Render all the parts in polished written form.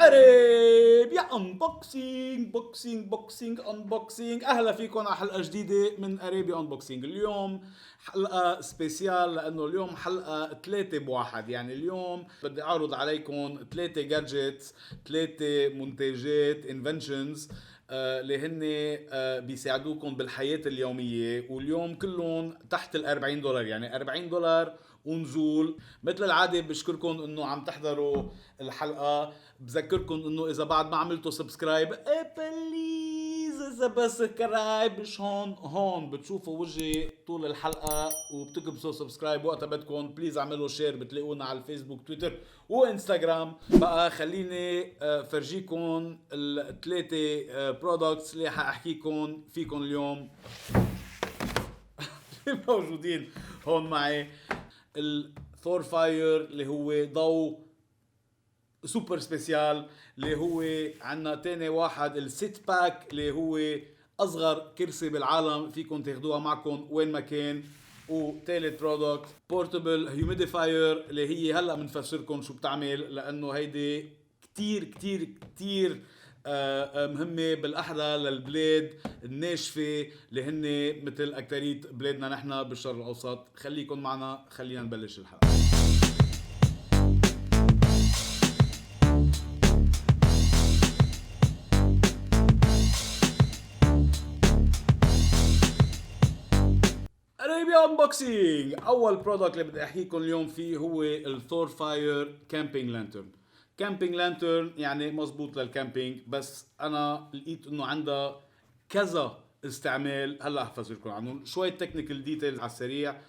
اريبيا انبوكسينج. اهلا فيكم على حلقه جديده من اريبيا انبوكسينج. اليوم حلقه سبيسيال لانه اليوم حلقه 3 بواحد. يعني اليوم بدي اعرض عليكم 3 جادجتس، 3 منتجات انفنشنز اللي هن بيساعدوكم بالحياة اليومية، واليوم كلهم تحت $40، يعني $40 ونزول. مثل العادة بشكركم انه عم تحضروا الحلقة. بذكركم انه اذا بعد ما عملتوا سبسكرايب بليز، اذا بس سبسكرايب مش هون بتشوفوا وجهي طول الحلقة وبتكبسوا سبسكرايب. وقتها بدكم بليز اعملوا شير، بتلاقونا على الفيسبوك تويتر وانستغرام. بقى خليني فرجيكم ال3 برودكتس اللي حاحكيكم فيكم اليوم. موجودين هون معي الثور فاير اللي هو ضوء سوبر سبيسيال، اللي هو عنا تاني واحد السيت باك اللي هو اصغر كرسي بالعالم فيكم تاخدوها معكم وين ما كان. وثالث برودكت بورتبل هيوميديفاير اللي هي هلا بنفسركم شو بتعمل، لانه هيدي كتير كتير كتير مهمة بالأحرى للبلاد الناشفة اللي هن مثل أكترية بلادنا نحن بالشرق الأوسط. خليكم معنا، خلينا نبلش الحلقة. اريبيا انبوكسينج. اول برودكت اللي بدي احكيكم اليوم فيه هو الثور فاير كامبينج لانترن. كامبينج لانترن يعني مزبوط للكامبينج، بس انا لقيت انه عندها كذا استعمال. هلا احفظ عنهم شويه تكنيكال ديتيلز على السريع.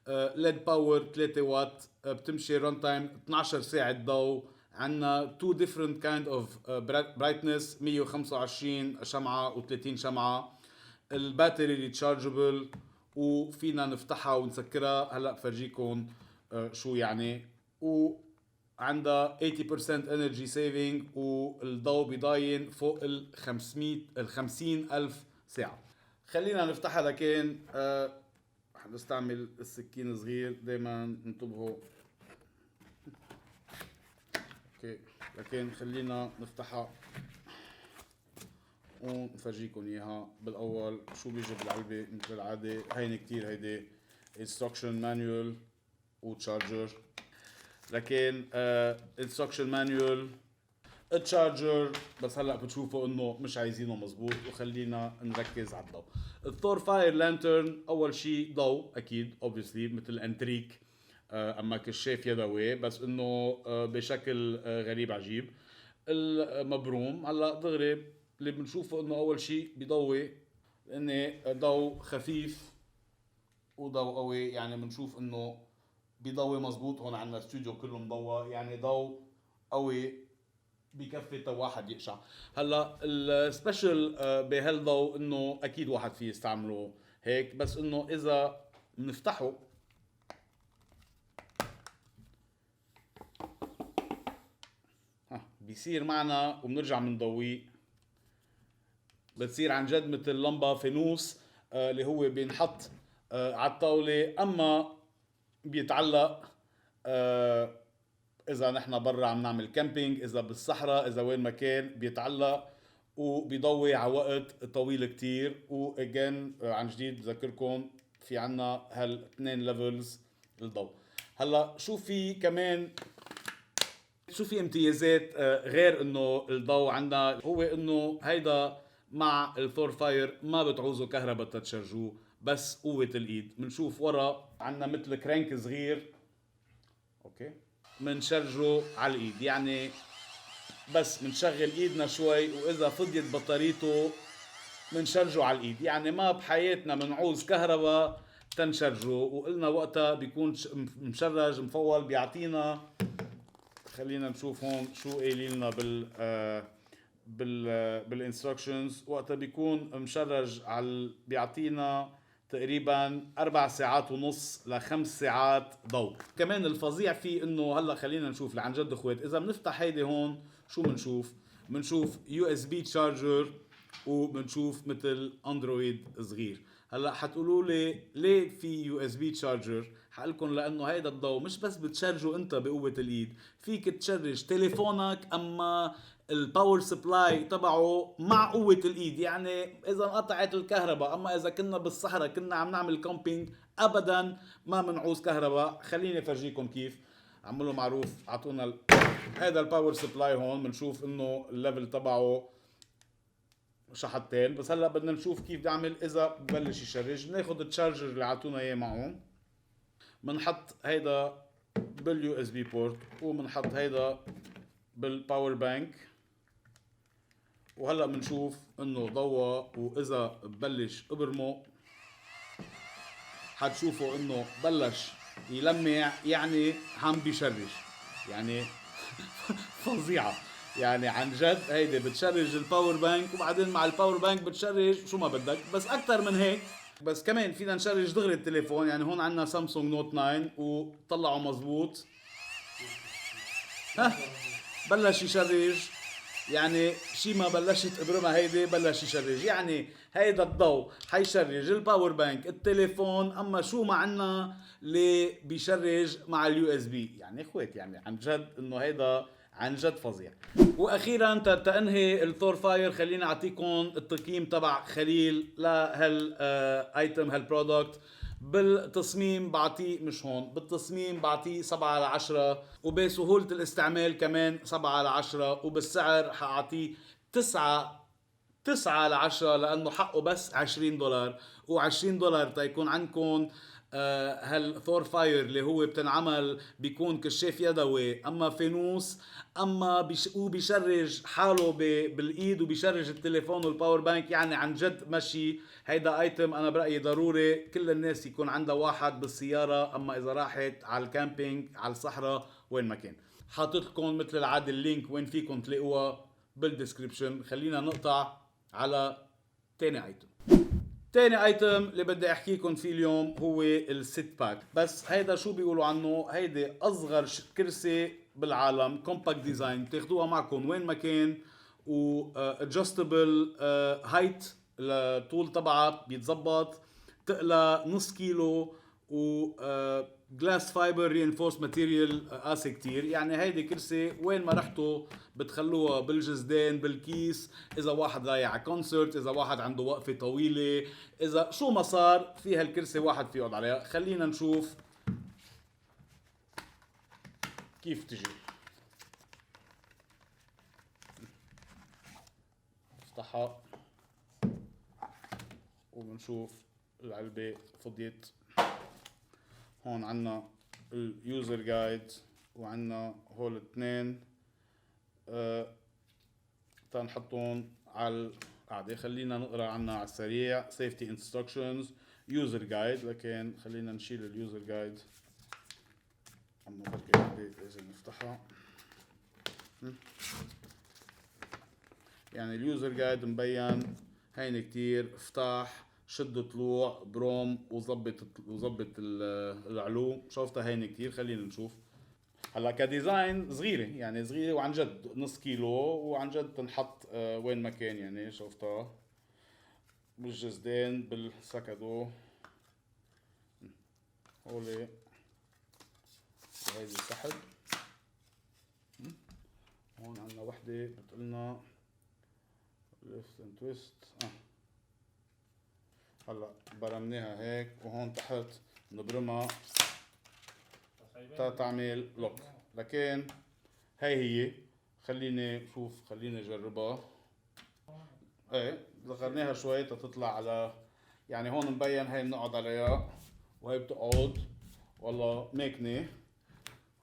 ليد باور 3 وات، بتمشي ران تايم 12 ساعه ضوء. عندنا 2 different kind of brightness، 125 شمعه و30 شمعه. الباتري ريتشارجبل وفينا نفتحها ونسكرها. هلا بفرجيكم شو يعني. وعندها 80% energy saving، والضوء بيضاين فوق ال 50,000 ساعة. خلينا نفتحها، لكن نستعمل السكين صغير دايما، انتبهوا. اوكي، لكن خلينا نفتحها ونفرجيكم اياها. بالاول شو بيجي بالعلبه مثل العاده، هين كتير هيدي instruction manual وتشارجر. لكن instruction manual التشارجر بس هلا بتشوفوا انه مش عايزينه مزبوط. وخلينا نركز على الضوء. الثور فاير لانترن اول شيء ضوء اكيد obviously مثل انتريك، اما كشاف يدوي، بس انه بشكل غريب عجيب. المبروم هلا دغري اللي بنشوفه انه اول شيء بيضوي، لانه ضوء خفيف وضوء قوي. يعني بنشوف انه بيضوي مزبوط. هون عندنا استوديو كله مضوى، يعني ضوء قوي بكفي تو واحد يقشع. هلا السبيشال بهالضوء انه اكيد واحد فيه يستعمله هيك، بس انه اذا بنفتحه بيصير معنا وبنرجع بنضويه، بتصير عن جد مثل لمبه فانوس اللي هو بينحط على الطاوله، اما بيتعلق اذا نحن برا عم نعمل كامبينج، اذا بالصحراء، اذا وين ما كان بيتعلق وبيضوي على وقت طويل كتير. واجين عن جديد بذكركم في عنا هال2 ليفلز للضوء. هلا شو في كمان، شو في امتيازات غير انه الضوء عندنا، هو انه هيدا مع الثور فاير ما بتعوزوا كهرباء تتشرجوه، بس قوة الايد. بنشوف ورا عندنا مثل كرانك صغير، اوكي، منشرجه على الايد. يعني بس منشغل ايدنا شوي، واذا فضيت بطاريته منشرجه على الايد. يعني ما بحياتنا منعوز كهرباء تنشرجه، وقلنا وقتها بيكون مشرج مفول بيعطينا. خلينا نشوف هون شو قايلين لنا بالانستركشنز. وقتها بيكون مشرج على بيعطينا تقريبا 4 ساعات ونص ل5 ساعات ضوء. كمان الفظيع فيه انه هلا خلينا نشوف لعن جد اخوات. اذا بنفتح هيدي هون شو بنشوف يو اس بي تشارجر، وبنشوف مثل اندرويد صغير. هلا حتقولوا لي ليه في يو اس بي تشارجر؟ حقلكم لانه هيدا الضوء مش بس بتشارجه انت بقوه الايد، فيك تشرج تليفونك، اما الباور سبلاي تبعه مع قوة الايد، يعني اذا انقطعت الكهرباء، اما اذا كنا بالصحراء كنا عم نعمل كامبينج ابدا ما بنعوز كهرباء. خليني افرجيكم كيف عملوا معروف. اعطونا هذا الباور سبلاي هون، بنشوف انه الليفل تبعه شحطتين، بس هلا بدنا نشوف كيف بدي اعمل اذا ببلش يشرج. بناخذ التشارجر اللي اعطونا اياه معهم، بنحط هيدا باليو اس بي بورت، وبنحط هيدا بالباور بانك. وهلا بنشوف انه ضوى، واذا ببلش ابرمه حتشوفوا انه بلش يلمع، يعني عم بيشرج. يعني فظيعه يعني عن جد. هيدي بتشرج الباور بانك، وبعدين مع الباور بانك بتشرج شو ما بدك. بس اكثر من هيك، بس كمان فينا نشرج دغري التليفون. يعني هون عندنا سامسونج نوت 9 وطلعوا مزبوط، ها بلش يشرج. يعني شي ما بلشت ابرمها هيدي بلش يشرج. يعني هيدا الضوء حيشرج الباور بانك، التليفون، اما شو ما عنا اللي بيشرج مع اليو اس بي. يعني اخوات يعني عن جد انه هيدا عن جد فظيع. واخيرا تنهي الثور فاير، خليني اعطيكم التقييم تبع خليل لهال ايتم، هالبرودكت. بالتصميم بعطيه، مش هون، بالتصميم بعطيه 7/10، وبسهولة الاستعمال كمان 7/10، وبالسعر حاعطيه 9/10، لانه حقه بس $20. و$20 تيكون عندكم هالثور فاير اللي هو بتنعمل بيكون كشاف يدوي، اما فانوس، اما وبيشرج حاله بالايد، وبيشرج التليفون والباور بانك. يعني عن جد مشي. هيدا ايتم انا برايي ضروري كل الناس يكون عندها واحد بالسياره، اما اذا راحت على الكامبينج على الصحراء وين ما كان. حاطط لكم مثل العاده اللينك وين فيكم تلاقوها بالدسكريبشن. خلينا نقطع على تاني ايتم. تاني ايتم اللي بدي احكيكم فيه اليوم هو الست باك. بس هيدا شو بيقولوا عنه؟ هيدي اصغر كرسي بالعالم، كومباكت ديزاين، بتاخدوها معكم وين ما كان، و ادجستبل هايت، الطول تبعها بيتزبط، تقلى نص كيلو، و جلاس فايبر رينفورس ماتيريال قاسي كتير. يعني هيدي كرسي وين ما رحتوا بتخلوها بالجزدان بالكيس، اذا واحد رايح على كونسرت، اذا واحد عنده وقفه طويله، اذا شو ما صار فيها الكرسي واحد في يقعد عليها. خلينا نشوف كيف تجي. نفتحها وبنشوف العلبه فضيت. هون عنا اليوزر جايد، وعنا هول الاثنين تنحطون على القاعدة. خلينا نقرا عنها على السريع. safety instructions, user guide. لكن خلينا نشيل اليوزر جايد، اما بركي لازم نفتحها. يعني اليوزر جايد مبين هين كتير. افتح، شد طلوع، بروم، وظبط العلو. شوفتها هين كتير. خلينا نشوف. هلا كديزاين صغيرة، يعني صغيرة وعن جد نص كيلو، وعن جد تنحط وين ما كان. يعني شوفتها بالجزدان بالسكدو هولي، وهيدي السحب. هون عنا وحدة بتقلنا ليفت اند تويست. هلا برمناها هيك، وهون تحت نبرمها تعمل لوك. لكن هي خليني شوف، خليني اجربها. ايه صغرناها شوي تطلع على، يعني هون مبين هي بنقعد عليها، وهي بتقعد والله ماكنه.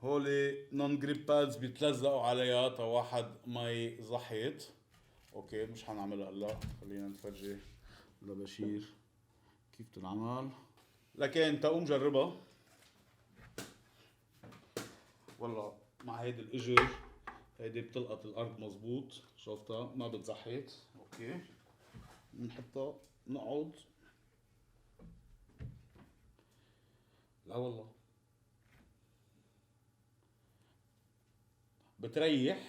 هولي نون جريب بادز بيتلزقوا عليها تا واحد ما يزحيت. اوكي مش حنعملها هلا، خلينا نفرجي لبشير كيف تنعمل. لكن تقوم جربها والله مع هيدي الاجر. هيدي بتلقط الارض مزبوط، شوفتها ما بتزحيت. اوكي بنحطها نقعد. لا والله بتريح.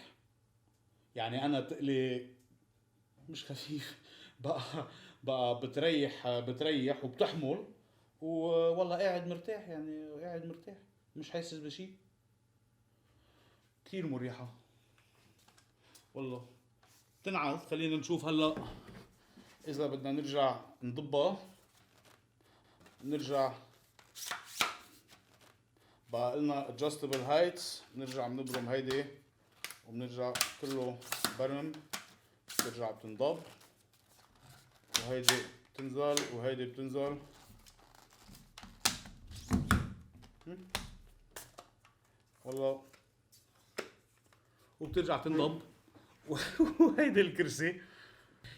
يعني انا تقلي مش خفيف بقى بتريح وبتحمل، والله قاعد مرتاح. يعني قاعد مرتاح مش حاسس بشي. كثير مريحة. والله تنعس. خلينا نشوف هلا اذا بدنا نرجع نضبها. نرجع بقى قلنا adjustable heights، بنرجع بنبرم هيدي وبنرجع كله برم، بترجع بتنضب، وهيدي بتنزل وهيدي بتنزل. والله وبترجع تنضب. وهيدي الكرسي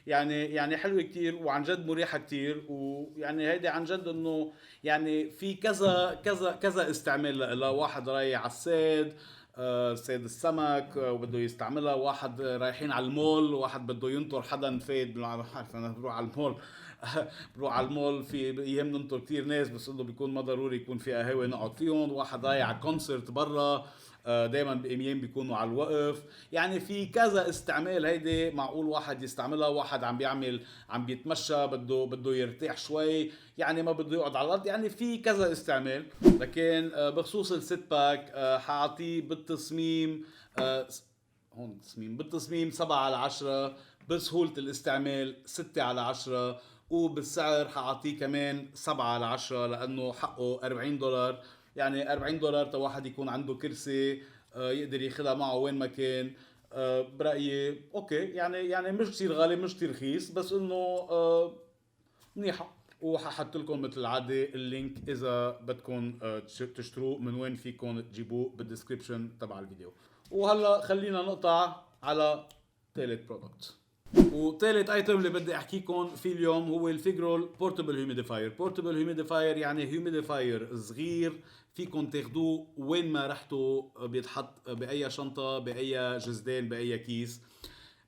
يعني حلوه كتير وعن جد مريحه كتير. ويعني هيدي عن جد انه يعني في كذا استعمال لها. واحد رايح على الصيد، صيد السمك، وبده يستعملها. واحد رايحين على المول، واحد بده ينطر حدا فايت. عارف انا بروح على المول. بروح على المول في ايام ننطر كثير ناس، بس انه بيكون ما ضروري يكون في قهوه نقعد فيهم. واحد رايح على كونسرت برا، دائما بايام بيكونوا على الوقف. يعني في كذا استعمال. هيدي معقول واحد يستعملها. واحد عم بيتمشى بده يرتاح شوي، يعني ما بده يقعد على الارض. يعني في كذا استعمال. لكن بخصوص الست باك حاعطيه بالتصميم، هون تصميم بالتصميم 7/10، بسهولة الاستعمال 6/10، وبالسعر حاعطيه كمان 7/10 لأنه حقه $40. يعني $40 تا واحد يكون عنده كرسي يقدر ياخدها معه وين ما كان. برأيي اوكي. يعني مش كثير غالي مش كثير رخيص، بس انه منيحة. وححط لكم مثل العادة اللينك اذا بدكم تشتروه من وين فيكم تجيبوه بالدسكريبشن تبع الفيديو. وهلا خلينا نقطع على ثالث برودكت. وثالث ايتم اللي بدي احكيكم فيه اليوم هو الفيجرول بورتبل هيوميديفاير. بورتبل هيوميديفاير يعني هيوميديفاير صغير فيكم تاخدوه وين ما رحتوا، بيتحط باي شنطة، باي جزدان، باي كيس.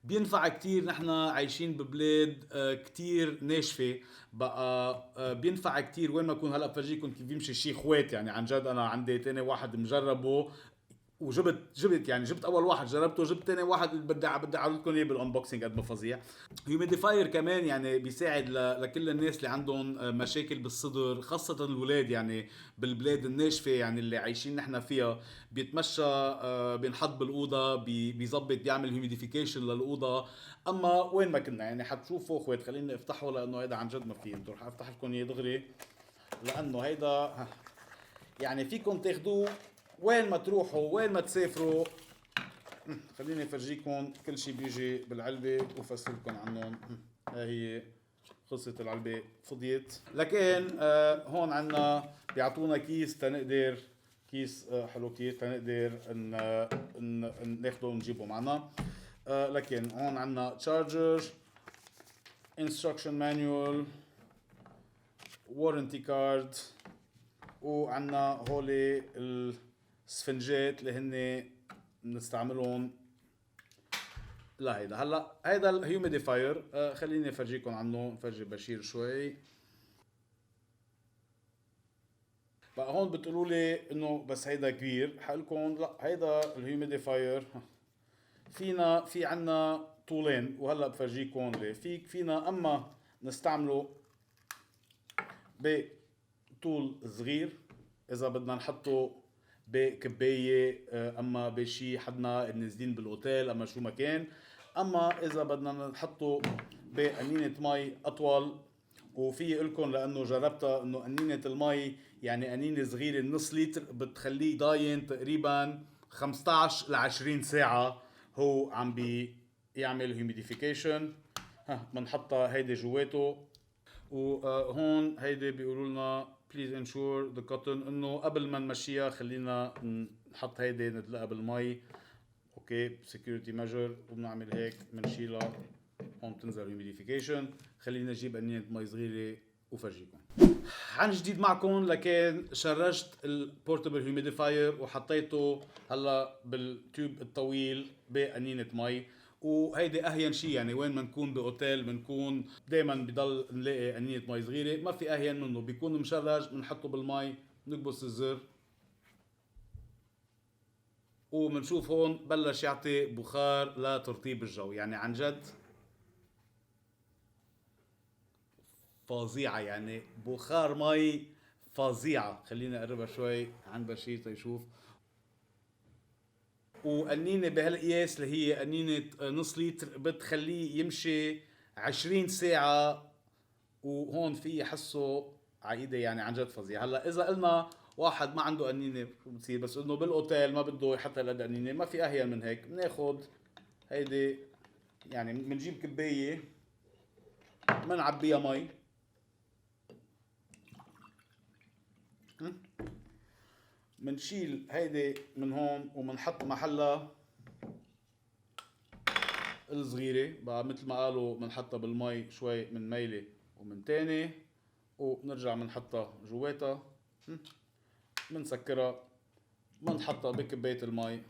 بينفع كتير. نحن عايشين ببلاد كتير ناشفة بقى. بينفع كتير وين ما اكون. هلا بفرجيكم كيف بيمشي شي خوات. يعني عن جد انا عندي تاني واحد مجربه وجبت يعني جبت اول واحد جربته، جبت تاني واحد بدي اعرض لكم اياه بالانبوكسينج قد ما فظيع. هيوميديفاير كمان يعني بيساعد لكل الناس اللي عندهم مشاكل بالصدر، خاصة الولاد يعني بالبلاد الناشفة يعني اللي عايشين نحن فيها. بيتمشى، بينحط بالأوضة، بيظبط، بيعمل هيوميديفيكيشن للأوضة. أما وين ما كنا يعني حتشوفوا اخوات. خليني افتحه لأنه هيدا عن جد ما في. انتوا رح افتح لكم اياه دغري لأنه هيدا يعني فيكم تاخدوه وين ما تروحوا وين ما تسافروا. خليني افرجيكم كل شيء بيجي بالعلبة وفسرلكم عنهم. هاي هي قصة العلبة فضيت. لكن هون عنا بيعطونا كيس تنقدر، كيس حلو كتير تنقدر ناخده ونجيبه معنا. لكن هون عنا تشارجر، instruction manual، warranty card، وعنا هولي السفنجات اللي هن بنستعملهم لهيدا. هلا هيدا الهيوميديفاير خليني افرجيكم عنه. نفرجي بشير شوي. بقى هون بتقولوا لي انه بس هيدا كبير. حقلكم لا، هيدا الهيوميديفاير في عنا طولين، وهلا بفرجيكم ليه. فينا اما نستعمله بطول صغير اذا بدنا نحطه بكباية، اما بشي حدنا نازلين بالاوتيل، اما شو ما كان. اما اذا بدنا نحطه بقنينة مي اطول. وفي لكم لانه جربتها انه قنينة المي يعني قنينة صغيرة نص لتر بتخليه ضاين تقريبا 15 ل 20 ساعة هو عم بيعمل هيوميديفيكيشن. بنحطها هيدي جواته. وهون هيدي بيقولوا لنا بليز انشور ذا كوتن، انه قبل ما نمشيها خلينا نحط هيدي ندلقها بالمي. اوكي سكيورتي ميجر. وبنعمل هيك بنشيلها. هون بتنزل هيوميديفيكيشن. خلينا نجيب قنينة مي صغيرة وفرجيكم عن جديد معكم. لكن شرجت البورتبل هيوميديفاير وحطيته هلا بالتيوب الطويل بقنينة مي. وهيدي اهين شيء يعني وين ما نكون باوتيل بنكون دائما بضل نلاقي قنينة مي صغيرة. ما في اهين منه. بيكون مشرج بنحطه بالمي، نكبس الزر، وبنشوف هون بلش يعطي بخار لترطيب الجو. يعني عن جد فظيعة. يعني بخار مي فظيعة. خليني اقربها شوي عن بشير تيشوف. وقنينه بهالقياس اللي هي قنينه نص لتر بتخليه يمشي 20 ساعه. وهون في حسه عقيده يعني عن جد فظيع. هلا اذا قلنا واحد ما عنده قنينه شو بتصير، بس انه بالاوتيل ما بده يحط هالقد قنينه، ما في اهين من هيك. بناخذ هيدي يعني بنجيب كبايه بنعبيها مي، بنشيل هيدي من هون وبنحط محلها الصغيره بقى مثل ما قالوا بنحطها بالمي شوي من ميله ومن تاني، وبنرجع بنحطها جواتها، بنسكرها، بنحطها بكبايه المي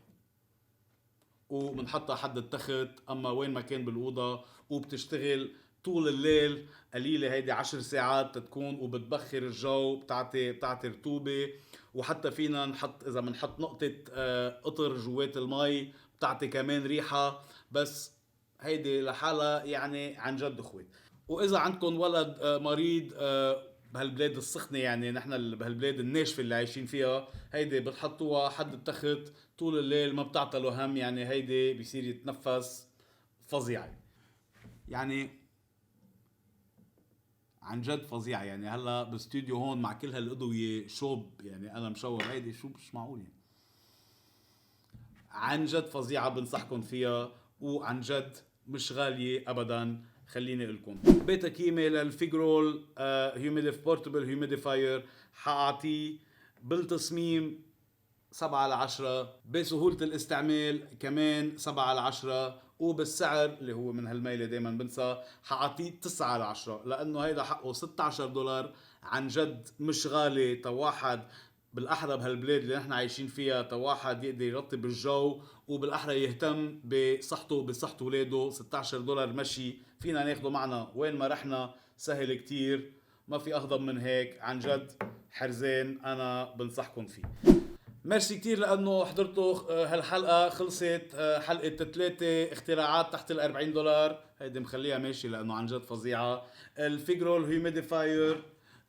وبنحطها حد التخت اما وين ما كان بالاوضه، وبتشتغل طول الليل. قليله هيدي 10 ساعات تكون، وبتبخر الجو، بتعطي رطوبه. وحتى فينا نحط اذا بنحط نقطه قطر جوات المي بتعطي كمان ريحه. بس هيدي لحالها يعني عن جد اخوي. واذا عندكم ولد مريض بهالبلاد السخنه، يعني نحن بهالبلاد الناشفه اللي عايشين فيها، هيدي بتحطوها حد التخت طول الليل ما بتعطى له هم. يعني هيدي بيصير يتنفس فظيعه، يعني عن جد فظيعه. يعني هلا بالاستوديو هون مع كل هالاضويه شوب، يعني انا مشور هيدي شو مش معقول يعني. عن جد فظيعه، بنصحكم فيها وعن جد مش غاليه ابدا. خليني اقول لكم بيت كيمي للفيجرول بورتبل هيوميديفاير حاعطيه بالتصميم 7/10، بسهولة الاستعمال كمان 7/10، وبالسعر اللي هو من هالميلة دايما بنسى حاعطيه 9/10، لانه هيدا حقه $16. عن جد مش غالي. واحد بالاحرى بهالبلاد اللي نحن عايشين فيها، واحد يقدر يرطب الجو وبالاحرى يهتم بصحته وبصحة اولاده، $16 مشي فينا ناخده معنا وين ما رحنا. سهل كتير، ما في اهضم من هيك. عن جد حرزين، انا بنصحكم فيه. ميرسي كتير لانه حضرتوا هالحلقه. خلصت حلقه 3 اختراعات تحت $40. هيدي مخليها ماشي لانه عن جد فظيعه. الفيجرول هيوميديفاير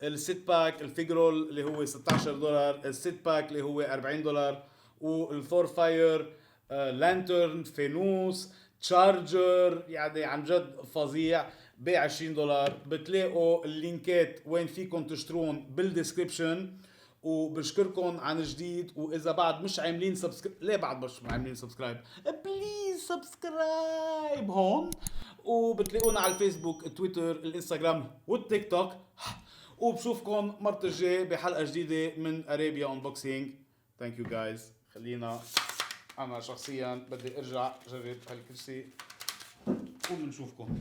الست باك، الفيجرول اللي هو $16، الست باك اللي هو $40، والثور فاير لانترن فانوس تشارجر، يعني عن جد فظيع ب $20. بتلاقوا اللينكات وين فيكم تشترون بالديسكريبشن. وبشكركم عن جديد. واذا بعد مش عاملين سبسكرايب، ليه بعد مش عاملين سبسكرايب؟ بليز سبسكرايب هون. وبتلاقونا على الفيسبوك، تويتر، الانستغرام والتيك توك. وبشوفكم مرة الجاي بحلقة جديدة من ارابيا انبوكسينج. ثانك يو جايز. خلينا انا شخصيا بدي ارجع جرب هالكرسي وبنشوفكم.